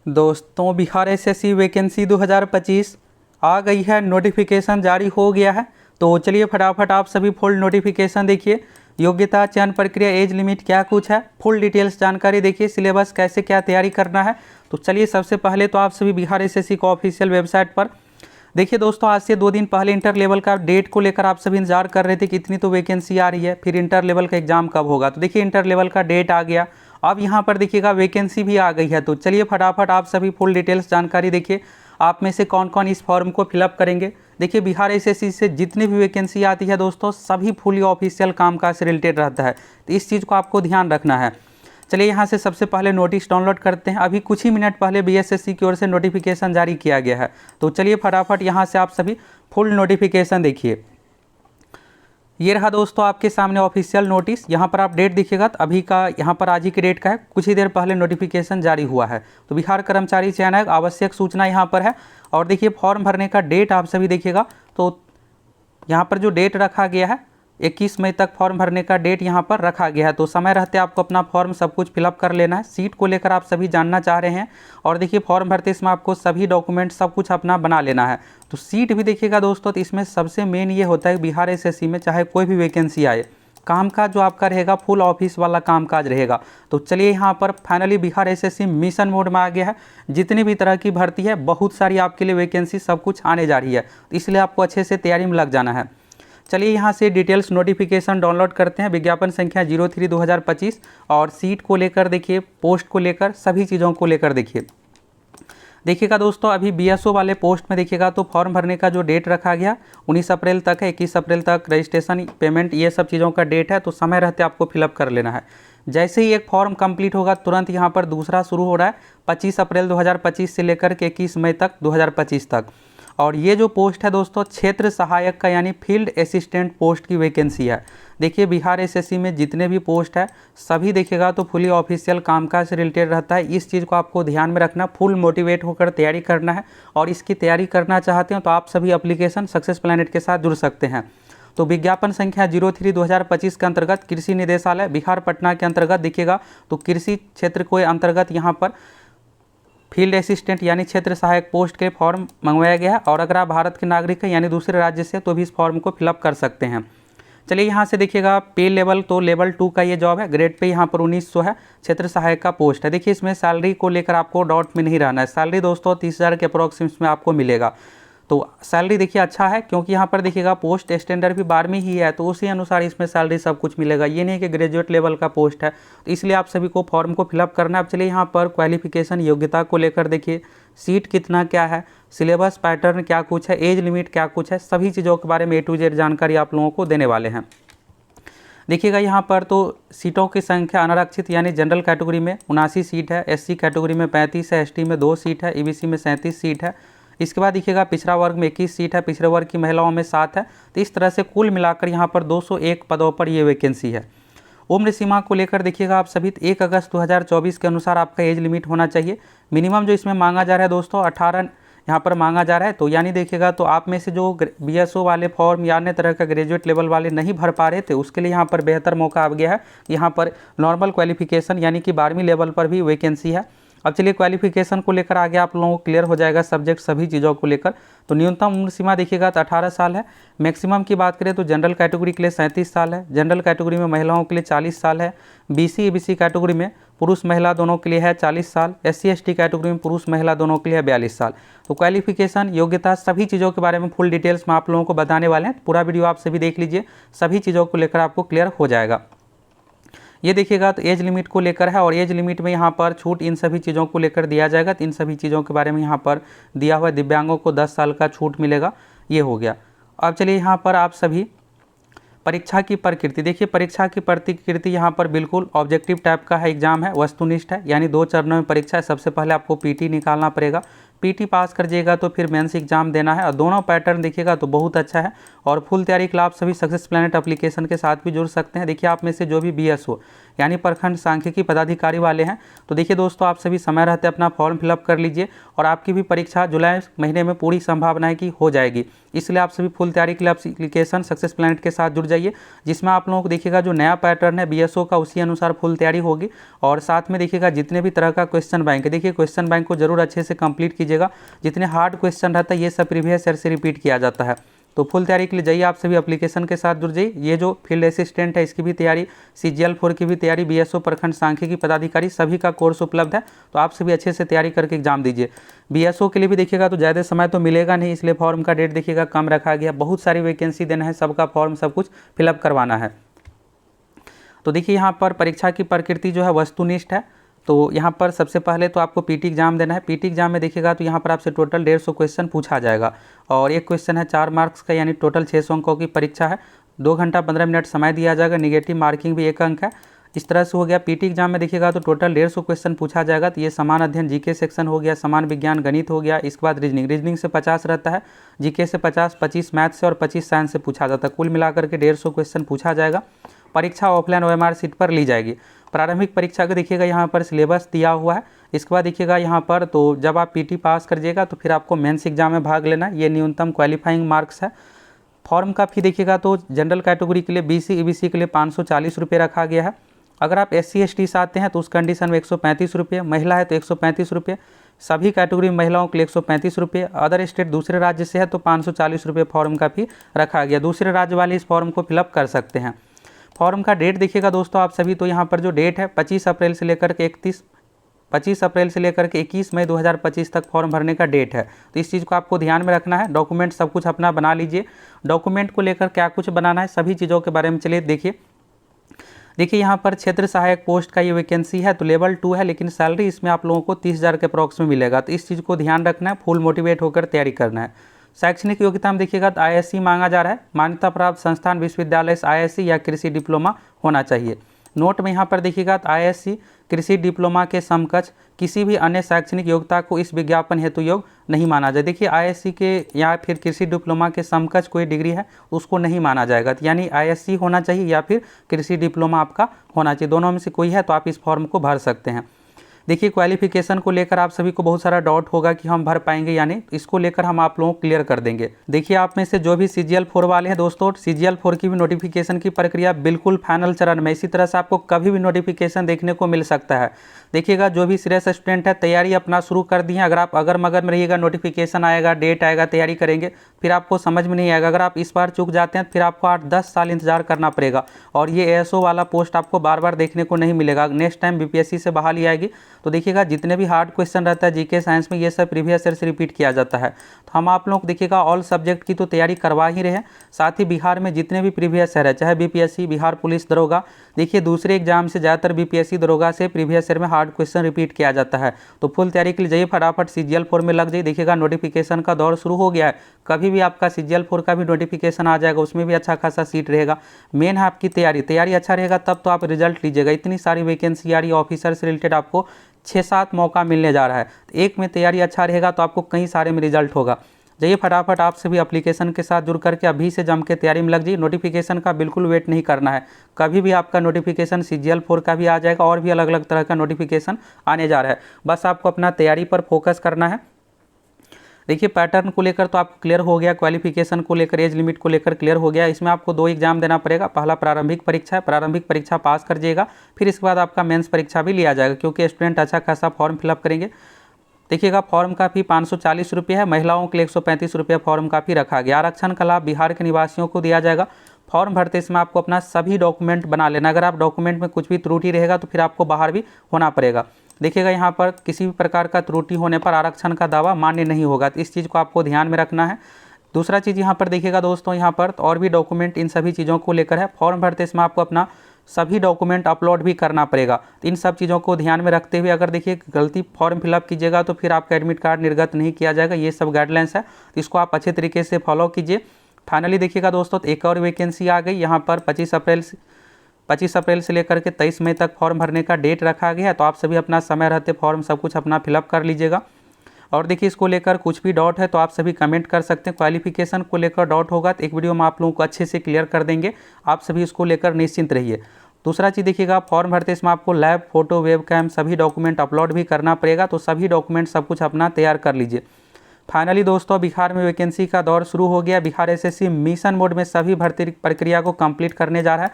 दोस्तों Bihar SSC vacancy 2025 आ गई है, नोटिफिकेशन जारी हो गया है। तो चलिए फटाफट आप सभी फुल नोटिफिकेशन देखिए। योग्यता, चयन प्रक्रिया, एज लिमिट क्या कुछ है, फुल डिटेल्स जानकारी देखिए। सिलेबस कैसे क्या तैयारी करना है। तो चलिए सबसे पहले तो आप सभी बिहार एसएससी को ऑफिशियल वेबसाइट पर देखिए। दोस्तों आज से 2 दिन पहले इंटर लेवल का डेट को लेकर आप सभी इंतजार कर रहे थे कि इतनी तो वैकेंसी आ रही है, फिर इंटर लेवल का एग्जाम कब होगा। तो देखिए इंटर लेवल का डेट आ गया, अब यहाँ पर देखिएगा वैकेंसी भी आ गई है। तो चलिए फटाफट आप सभी फुल डिटेल्स जानकारी देखिए। आप में से कौन कौन इस फॉर्म को फिलअप करेंगे। देखिए बिहार एसएससी से जितनी भी वैकेंसी आती है दोस्तों, सभी फुली ऑफिशियल कामकाज से रिलेटेड रहता है, तो इस चीज़ को आपको ध्यान रखना है। चलिए यहाँ से सबसे पहले नोटिस डाउनलोड करते हैं। अभी कुछ ही मिनट पहले बीएसएससी की ओर से नोटिफिकेशन जारी किया गया है। तो चलिए फटाफट यहाँ से आप सभी फुल नोटिफिकेशन देखिए। ये रहा दोस्तों आपके सामने ऑफिशियल नोटिस। यहाँ पर आप डेट देखिएगा तो अभी का यहाँ पर आज ही के डेट का है, कुछ ही देर पहले नोटिफिकेशन जारी हुआ है। तो बिहार कर्मचारी चयन आयोग आवश्यक सूचना यहाँ पर है। और देखिए फॉर्म भरने का डेट आप सभी देखिएगा, तो यहाँ पर जो डेट रखा गया है 21 मई तक फॉर्म भरने का डेट यहाँ पर रखा गया है। तो समय रहते आपको अपना फॉर्म सब कुछ फिलअप कर लेना है। सीट को लेकर आप सभी जानना चाह रहे हैं, और देखिए फॉर्म भरते इसमें आपको सभी डॉक्यूमेंट सब कुछ अपना बना लेना है। तो सीट भी देखिएगा दोस्तों, तो इसमें सबसे मेन ये होता है बिहार एसएससी में चाहे कोई भी वैकेंसी आए, कामकाज जो आपका रहेगा फुल ऑफिस वाला कामकाज रहेगा। तो चलिए यहाँ पर finally Bihar SSC mission mode में आ गया है। जितनी भी तरह की भर्ती है, बहुत सारी आपके लिए वैकेंसी सब कुछ आने जा रही है, तो इसलिए आपको अच्छे से तैयारी में लग जाना है। चलिए यहाँ से डिटेल्स नोटिफिकेशन डाउनलोड करते हैं। विज्ञापन संख्या 03/2025 और सीट को लेकर देखिए, पोस्ट को लेकर, सभी चीज़ों को लेकर देखिएगा दोस्तों। अभी बीएसओ वाले पोस्ट में देखिएगा तो फॉर्म भरने का जो डेट रखा गया 19 अप्रैल तक है। 21 अप्रैल तक रजिस्ट्रेशन, पेमेंट, ये सब चीज़ों का डेट है। तो समय रहते आपको फिलअप कर लेना है। जैसे ही एक फॉर्म कंप्लीट होगा तुरंत यहाँ पर दूसरा शुरू हो रहा है 25 अप्रैल 2025 से लेकर के 21 मई तक 2025 तक। और ये जो पोस्ट है दोस्तों क्षेत्र सहायक का यानी फील्ड असिस्टेंट पोस्ट की वैकेंसी है। देखिए बिहार एसएससी में जितने भी पोस्ट है सभी देखिएगा तो फुली ऑफिशियल कामकाज से रिलेटेड रहता है। इस चीज़ को आपको ध्यान में रखना, फुल मोटिवेट होकर तैयारी करना है। और इसकी तैयारी करना चाहते हो तो आप सभी एप्लीकेशन सक्सेस प्लैनेट के साथ जुड़ सकते हैं। तो विज्ञापन संख्या 03/2025 के अंतर्गत कृषि निदेशालय बिहार पटना के अंतर्गत देखिएगा तो कृषि क्षेत्र के अंतर्गत यहाँ पर फील्ड असिस्टेंट यानी क्षेत्र सहायक पोस्ट के फॉर्म मंगवाया गया है। और अगर आप भारत के नागरिक हैं यानी दूसरे राज्य से तो भी इस फॉर्म को फिलअप कर सकते हैं। चलिए यहाँ से देखिएगा पे लेवल, तो लेवल 2 का ये जॉब है। ग्रेड पे यहाँ पर 1900 है, क्षेत्र सहायक का पोस्ट है। देखिए इसमें सैलरी को लेकर आपको डाउट में नहीं रहना है। सैलरी दोस्तों 30,000 के अप्रोक्सीमेट में आपको मिलेगा। तो सैलरी देखिए अच्छा है, क्योंकि यहाँ पर देखिएगा पोस्ट स्टैंडर्ड भी 12वीं ही है, तो उसी अनुसार इसमें सैलरी सब कुछ मिलेगा। ये नहीं कि ग्रेजुएट लेवल का पोस्ट है, तो इसलिए आप सभी को फॉर्म को फिलअप करना है। अब चलिए यहाँ पर क्वालिफिकेशन, योग्यता को लेकर देखिए, सीट कितना क्या है, सिलेबस पैटर्न क्या कुछ है, एज लिमिट क्या कुछ है, सभी चीज़ों के बारे में A to Z जानकारी आप लोगों को देने वाले हैं। देखिएगा यहाँ पर तो सीटों की संख्या अनारक्षित यानी जनरल कैटेगरी में 79 सीट है, SC कैटेगरी में 35 है, ST में 2 सीट है, EBC में 37 सीट है। इसके बाद देखिएगा पिछड़ा वर्ग में 21 सीट है, पिछड़े वर्ग की महिलाओं में 7 है। तो इस तरह से कुल मिलाकर यहाँ पर 201 पदों पर ये वैकेंसी है। उम्र सीमा को लेकर देखिएगा आप सभी 1 अगस्त 2024 के अनुसार आपका एज लिमिट होना चाहिए। मिनिमम जो इसमें मांगा जा रहा है दोस्तों 18 यहाँ पर मांगा जा रहा है। तो यानी देखिएगा तो आप में से जो बीएसओ वाले फॉर्म या अन्य तरह का ग्रेजुएट लेवल वाले नहीं भर पा रहे थे, उसके लिए यहाँ पर बेहतर मौका आ गया है। यहाँ पर नॉर्मल क्वालिफिकेशन यानी कि 12वीं लेवल पर भी वैकेंसी है। अब चलिए क्वालिफिकेशन को लेकर आगे आप लोगों को क्लियर हो जाएगा सब्जेक्ट सभी चीज़ों को लेकर। तो न्यूनतम उम्र सीमा देखिएगा तो 18 साल है। मैक्सिमम की बात करें तो जनरल कैटेगरी के लिए 37 साल है, जनरल कैटेगरी में महिलाओं के लिए 40 साल है, BC EBC कैटेगरी में पुरुष महिला दोनों के लिए है 40 साल, SC ST कैटेगरी में पुरुष महिला दोनों के लिए है 42 साल। तो क्वालिफिकेशन, योग्यता, सभी चीज़ों के बारे में फुल डिटेल्स में आप लोगों को बताने वाले हैं। पूरा वीडियो आप सभी देख लीजिए, सभी चीज़ों को लेकर आपको क्लियर हो जाएगा। ये देखिएगा तो एज लिमिट को लेकर है, और एज लिमिट में यहाँ पर छूट इन सभी चीज़ों को लेकर दिया जाएगा। तो इन सभी चीज़ों के बारे में यहाँ पर दिया हुआ है। दिव्यांगों को 10 साल का छूट मिलेगा, ये हो गया। अब चलिए यहाँ पर आप सभी परीक्षा की प्रकृति देखिए। परीक्षा की प्रकृति यहाँ पर बिल्कुल ऑब्जेक्टिव टाइप का है, एग्जाम है, वस्तुनिष्ठ है, यानी 2 चरणों में परीक्षा है। सबसे पहले आपको PT निकालना पड़ेगा, PT पास कर जाइएगा तो फिर मेंस एग्जाम देना है। और दोनों पैटर्न देखिएगा तो बहुत अच्छा है। और फुल तैयारी के लिए आप सभी सक्सेस प्लैनेट एप्लीकेशन के साथ भी जुड़ सकते हैं। देखिए आप में से जो भी BSO यानी प्रखंड सांख्यिकी पदाधिकारी वाले हैं। तो देखिए दोस्तों, आप सभी समय रहते अपना फॉर्म फिलअप कर लीजिए और आपकी भी परीक्षा जुलाई महीने में पूरी संभावना है कि हो जाएगी। इसलिए आप सभी फुल तैयारी के लिए एप्लीकेशन सक्सेस प्लैनेट के साथ जुड़ जाइए, जिसमें आप लोगों को देखिएगा जो नया पैटर्न है बीएसओ का उसी अनुसार फुल तैयारी होगी। और साथ में देखिएगा जितने भी तरह का क्वेश्चन बैंक है, देखिए क्वेश्चन बैंक को जरूर अच्छे से कंप्लीट कीजिएगा। जितने हार्ड क्वेश्चन रहता है ये सब प्रीवियस ईयर से रिपीट किया जाता है। तो फुल तैयारी के लिए जाइए, आप सभी एप्लीकेशन के साथ जुड़ जाइए। ये जो फील्ड असिस्टेंट है इसकी भी तैयारी, CGL4 की भी तैयारी, बीएसओ प्रखंड सांख्यिकी पदाधिकारी सभी का कोर्स उपलब्ध है। तो आप सभी अच्छे से तैयारी करके एग्जाम दीजिए। बीएसओ के लिए भी देखिएगा तो ज़्यादा समय तो मिलेगा नहीं, इसलिए फॉर्म का डेट देखिएगा कम रखा गया। बहुत सारी वैकेंसी देना है, सबका फॉर्म सब कुछ फिलअप करवाना है। तो देखिए यहाँ पर परीक्षा की प्रकृति जो है वस्तुनिष्ठ है। तो यहाँ पर सबसे पहले तो आपको पीटी एग्जाम देना है। पीटी एग्जाम में देखिएगा तो यहाँ पर आपसे टोटल 150 क्वेश्चन पूछा जाएगा और एक क्वेश्चन है 4 मार्क्स का, यानी टोटल 600 अंकों की परीक्षा है। 2 घंटा 15 मिनट समय दिया जाएगा, निगेटिव मार्किंग भी 1 अंक है। इस तरह से हो गया। पीटी एग्जाम में देखिएगा तो टोटल 150 क्वेश्चन पूछा जाएगा। तो ये समान अध्ययन जीके सेक्शन हो गया, समान विज्ञान गणित हो गया। इसके बाद रीजनिंग से 50 रहता है, जीके से 50, 25 मैथ से और 25 साइंस से पूछा जाता है। कुल मिलाकर के 150 क्वेश्चन पूछा जाएगा। परीक्षा ऑफलाइन OMR सीट पर ली जाएगी। प्रारंभिक परीक्षा का देखिएगा यहाँ पर सिलेबस दिया हुआ है। इसके बाद देखिएगा यहाँ पर तो जब आप पीटी पास करिएगा तो फिर आपको मेंस एग्जाम में भाग लेना है। ये न्यूनतम क्वालिफाइंग मार्क्स है। फॉर्म का फी देखिएगा तो जनरल कैटेगरी के लिए BC EBC के लिए 540 रुपये रखा गया है। अगर आप SC ST से आते हैं तो उस कंडीशन में 135 रुपये, महिला है तो 135 रुपये, सभी कैटेगरी महिलाओं के लिए 135 रुपये। अदर स्टेट दूसरे राज्य से है तो 540 रुपये फॉर्म का फी रखा गया। दूसरे राज्य वाले इस फॉर्म को फिलअप कर सकते हैं। फॉर्म का डेट देखिएगा दोस्तों आप सभी, तो यहाँ पर जो डेट है 25 अप्रैल से लेकर के 21 मई 2025 तक फॉर्म भरने का डेट है। तो इस चीज़ को आपको ध्यान में रखना है। डॉक्यूमेंट सब कुछ अपना बना लीजिए। डॉक्यूमेंट को लेकर क्या कुछ बनाना है सभी चीज़ों के बारे में चलिए देखिए यहाँ पर क्षेत्र सहायक पोस्ट का ये वैकेंसी है तो लेवल 2 है, लेकिन सैलरी इसमें आप लोगों को 30,000 के अप्रॉक्स में मिलेगा। तो इस चीज़ को ध्यान रखना है, फुल मोटिवेट होकर तैयारी करना है। शैक्षणिक योग्यता में देखिएगा तो ISC मांगा जा रहा है। मान्यता प्राप्त संस्थान विश्वविद्यालय से ISC या कृषि डिप्लोमा होना चाहिए। नोट में यहाँ पर देखिएगा तो ISC कृषि डिप्लोमा के समकक्ष किसी भी अन्य शैक्षणिक योग्यता को इस विज्ञापन हेतु योग्य नहीं माना जाए। देखिए ISC के या फिर कृषि डिप्लोमा के समकक्ष कोई डिग्री है उसको नहीं माना जाएगा। तो यानी ISC होना चाहिए या फिर कृषि डिप्लोमा आपका होना चाहिए, दोनों में से कोई है तो आप इस फॉर्म को भर सकते हैं। देखिए क्वालिफिकेशन को लेकर आप सभी को बहुत सारा डाउट होगा कि हम भर पाएंगे या नहीं, इसको लेकर हम आप लोगों को क्लियर कर देंगे। देखिए आप में से जो भी CGL4 वाले हैं दोस्तों, CGL4 की भी नोटिफिकेशन की प्रक्रिया बिल्कुल फाइनल चरण में, इसी तरह से आपको कभी भी नोटिफिकेशन देखने को मिल सकता है। देखिएगा जो भी सीरियस स्टूडेंट है तैयारी अपना शुरू कर दी है। अगर आप अगर मगर में रहिएगा, नोटिफिकेशन आएगा, डेट आएगा, तैयारी करेंगे, फिर आपको समझ में नहीं आएगा। अगर आप इस बार चूक जाते हैं फिर आपको 8-10 साल इंतजार करना पड़ेगा और ये ASO वाला पोस्ट आपको बार बार देखने को नहीं मिलेगा। नेक्स्ट टाइम BPSC से बहाली आएगी तो देखिएगा जितने भी हार्ड क्वेश्चन रहता है जीके साइंस में ये सब प्रीवियस ईयर से रिपीट किया जाता है। तो हम आप लोग देखिएगा ऑल सब्जेक्ट की तो तैयारी करवा ही रहे हैं, साथ ही बिहार में जितने भी प्रीवियस ईयर है, चाहे BPSC, बिहार पुलिस दरोगा, देखिए दूसरे एग्जाम से ज़्यादातर BPSC दरोगा से प्रीवियस ईयर में हार्ड क्वेश्चन रिपीट किया जाता है। तो फुल तैयारी के लिए जाइए, फटाफट CGL4 में लग जाइए। देखिएगा नोटिफिकेशन का दौर शुरू हो गया है, कभी भी आपका CGL4 का भी नोटिफिकेशन आ जाएगा, उसमें भी अच्छा खासा सीट रहेगा। मेन है आपकी तैयारी अच्छा रहेगा तब तो आप रिजल्ट लीजिएगा। इतनी सारी वैकेंसी आ रही है, ऑफिसर से रिलेटेड आपको 6-7 मौका मिलने जा रहा है। एक में तैयारी अच्छा रहेगा तो आपको कई सारे में रिजल्ट होगा। जाइए फटाफट आप सभी एप्लीकेशन के साथ जुड़ करके अभी से जम के तैयारी में लग जाइए। नोटिफिकेशन का बिल्कुल वेट नहीं करना है, कभी भी आपका नोटिफिकेशन CGL4 का भी आ जाएगा और भी अलग अलग तरह का नोटिफिकेशन आने जा रहा है। बस आपको अपना तैयारी पर फोकस करना है। देखिए पैटर्न को लेकर तो आपको क्लियर हो गया, क्वालिफिकेशन को लेकर, एज लिमिट को लेकर क्लियर हो गया। इसमें आपको 2 एग्जाम देना पड़ेगा। पहला प्रारंभिक परीक्षा है, प्रारंभिक परीक्षा पास कर जाइएगा, फिर इसके बाद आपका मेंस परीक्षा भी लिया जाएगा क्योंकि स्टूडेंट अच्छा खासा फॉर्म फिलअप करेंगे। देखिएगा फॉर्म का फी 540 रुपये है, महिलाओं के लिए 135 रुपये फॉर्म का फी रखा गया। आरक्षण का लाभ बिहार के निवासियों को दिया जाएगा। फॉर्म भरते समय आपको अपना सभी डॉक्यूमेंट बना लेना। अगर आप डॉक्यूमेंट में कुछ भी त्रुटि रहेगा तो फिर आपको बाहर भी होना पड़ेगा। देखिएगा यहाँ पर किसी भी प्रकार का त्रुटि होने पर आरक्षण का दावा मान्य नहीं होगा, तो इस चीज़ को आपको ध्यान में रखना है। दूसरा चीज़ यहाँ पर देखिएगा दोस्तों, यहाँ पर और भी डॉक्यूमेंट इन सभी चीज़ों को लेकर है। फॉर्म भरते समय आपको अपना सभी डॉक्यूमेंट अपलोड भी करना पड़ेगा। इन सब चीज़ों को ध्यान में रखते हुए अगर देखिए गलती फॉर्म फिलअप कीजिएगा तो फिर आपका एडमिट कार्ड निर्गत नहीं किया जाएगा। ये सब गाइडलाइंस है, तो इसको आप अच्छे तरीके से फॉलो कीजिए। फाइनली देखिएगा दोस्तों, तो एक और वैकेंसी आ गई यहाँ पर 25 अप्रैल से लेकर के 23 मई तक फॉर्म भरने का डेट रखा गया है। तो आप सभी अपना समय रहते फॉर्म सब कुछ अपना फिलअप कर लीजिएगा। और देखिए इसको लेकर कुछ भी डाउट है तो आप सभी कमेंट कर सकते हैं। क्वालिफिकेशन को लेकर डाउट होगा तो एक वीडियो में आप लोगों को अच्छे से क्लियर कर देंगे। आप सभी इसको लेकर निश्चिंत रहिए। दूसरा चीज़ देखिएगा, फॉर्म भरते समय आपको लैब फोटो वेबकैम सभी डॉक्यूमेंट अपलोड भी करना पड़ेगा, तो सभी डॉक्यूमेंट सब कुछ अपना तैयार कर लीजिए। फाइनली दोस्तों, बिहार में वैकेंसी का दौर शुरू हो गया। बिहार एसएससी मिशन मोड में सभी भर्ती प्रक्रिया को कंप्लीट करने जा रहा है।